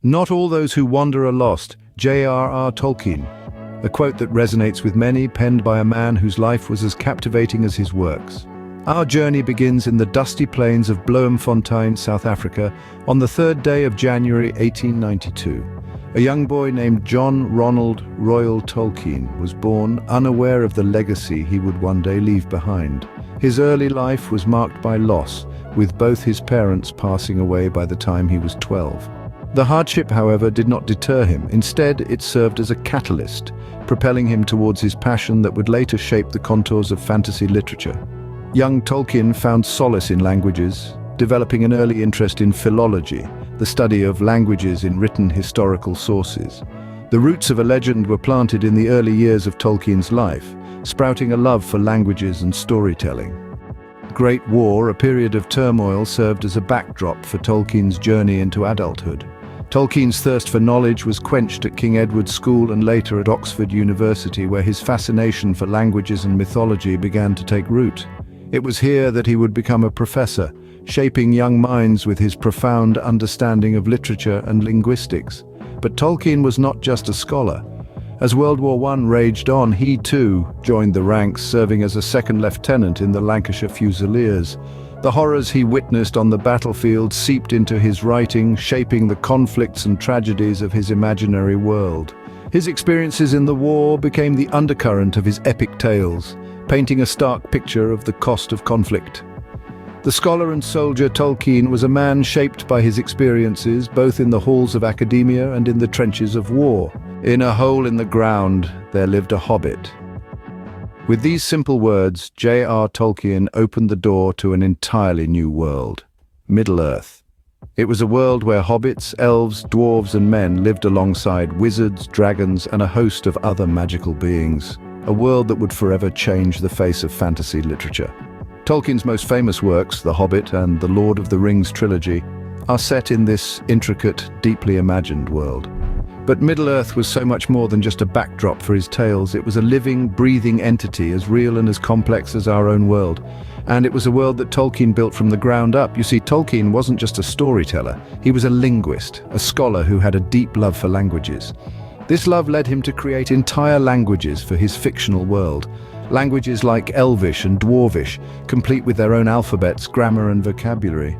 "Not all those who wander are lost." J.R.R. Tolkien. A quote that resonates with many, penned by a man whose life was as captivating as his works. Our journey begins in the dusty plains of Bloemfontein, South Africa, on the 3rd day of January 1892. A young boy named John Ronald Royal Tolkien was born, unaware of the legacy he would one day leave behind. His early life was marked by loss, with both his parents passing away by the time he was 12. The hardship, however, did not deter him. Instead, it served as a catalyst, propelling him towards his passion that would later shape the contours of fantasy literature. Young Tolkien found solace in languages, developing an early interest in philology, the study of languages in written historical sources. The roots of a legend were planted in the early years of Tolkien's life, sprouting a love for languages and storytelling. The Great War, a period of turmoil, served as a backdrop for Tolkien's journey into adulthood. Tolkien's thirst for knowledge was quenched at King Edward's School and later at Oxford University, where his fascination for languages and mythology began to take root. It was here that he would become a professor, shaping young minds with his profound understanding of literature and linguistics. But Tolkien was not just a scholar. As World War I raged on, he too joined the ranks, serving as a second lieutenant in the Lancashire Fusiliers. The horrors he witnessed on the battlefield seeped into his writing, shaping the conflicts and tragedies of his imaginary world. His experiences in the war became the undercurrent of his epic tales, painting a stark picture of the cost of conflict. The scholar and soldier Tolkien was a man shaped by his experiences, both in the halls of academia and in the trenches of war. In a hole in the ground, there lived a hobbit. With these simple words, J.R.R. Tolkien opened the door to an entirely new world, Middle-earth. It was a world where hobbits, elves, dwarves and men lived alongside wizards, dragons and a host of other magical beings. A world that would forever change the face of fantasy literature. Tolkien's most famous works, The Hobbit and The Lord of the Rings trilogy, are set in this intricate, deeply imagined world. But Middle-earth was so much more than just a backdrop for his tales. It was a living, breathing entity, as real and as complex as our own world. And it was a world that Tolkien built from the ground up. You see, Tolkien wasn't just a storyteller. He was a linguist, a scholar who had a deep love for languages. This love led him to create entire languages for his fictional world. Languages like Elvish and Dwarvish, complete with their own alphabets, grammar and vocabulary.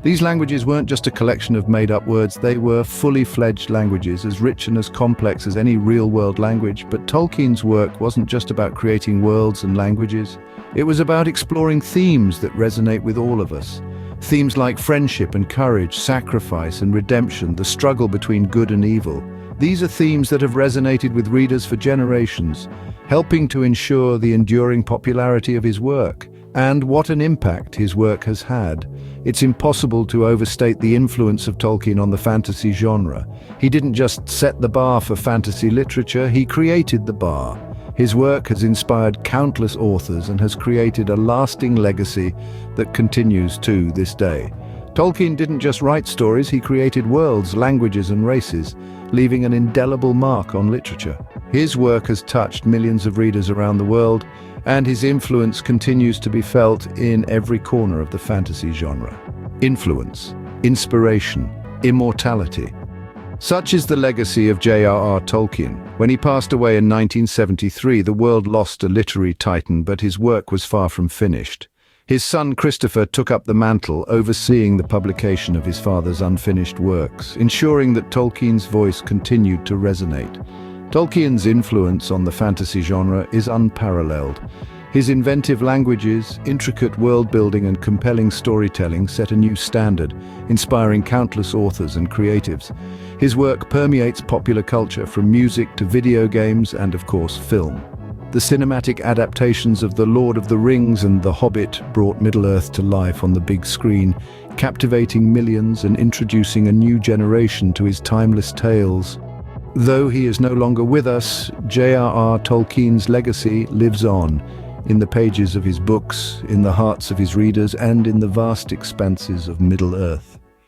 These languages weren't just a collection of made-up words, they were fully fledged languages, as rich and as complex as any real-world language. But Tolkien's work wasn't just about creating worlds and languages. It was about exploring themes that resonate with all of us. Themes like friendship and courage, sacrifice and redemption, the struggle between good and evil. These are themes that have resonated with readers for generations, helping to ensure the enduring popularity of his work. And what an impact his work has had. It's impossible to overstate the influence of Tolkien on the fantasy genre. He didn't just set the bar for fantasy literature, he created the bar. His work has inspired countless authors and has created a lasting legacy that continues to this day. Tolkien didn't just write stories, he created worlds, languages and races, leaving an indelible mark on literature. His work has touched millions of readers around the world, and his influence continues to be felt in every corner of the fantasy genre. Influence, inspiration, immortality. Such is the legacy of J.R.R. Tolkien. When he passed away in 1973, the world lost a literary titan, but his work was far from finished. His son Christopher took up the mantle, overseeing the publication of his father's unfinished works, ensuring that Tolkien's voice continued to resonate. Tolkien's influence on the fantasy genre is unparalleled. His inventive languages, intricate world-building and compelling storytelling set a new standard, inspiring countless authors and creatives. His work permeates popular culture, from music to video games and, of course, film. The cinematic adaptations of The Lord of the Rings and The Hobbit brought Middle-earth to life on the big screen, captivating millions and introducing a new generation to his timeless tales. Though he is no longer with us, J.R.R. Tolkien's legacy lives on, in the pages of his books, in the hearts of his readers, and in the vast expanses of Middle-earth.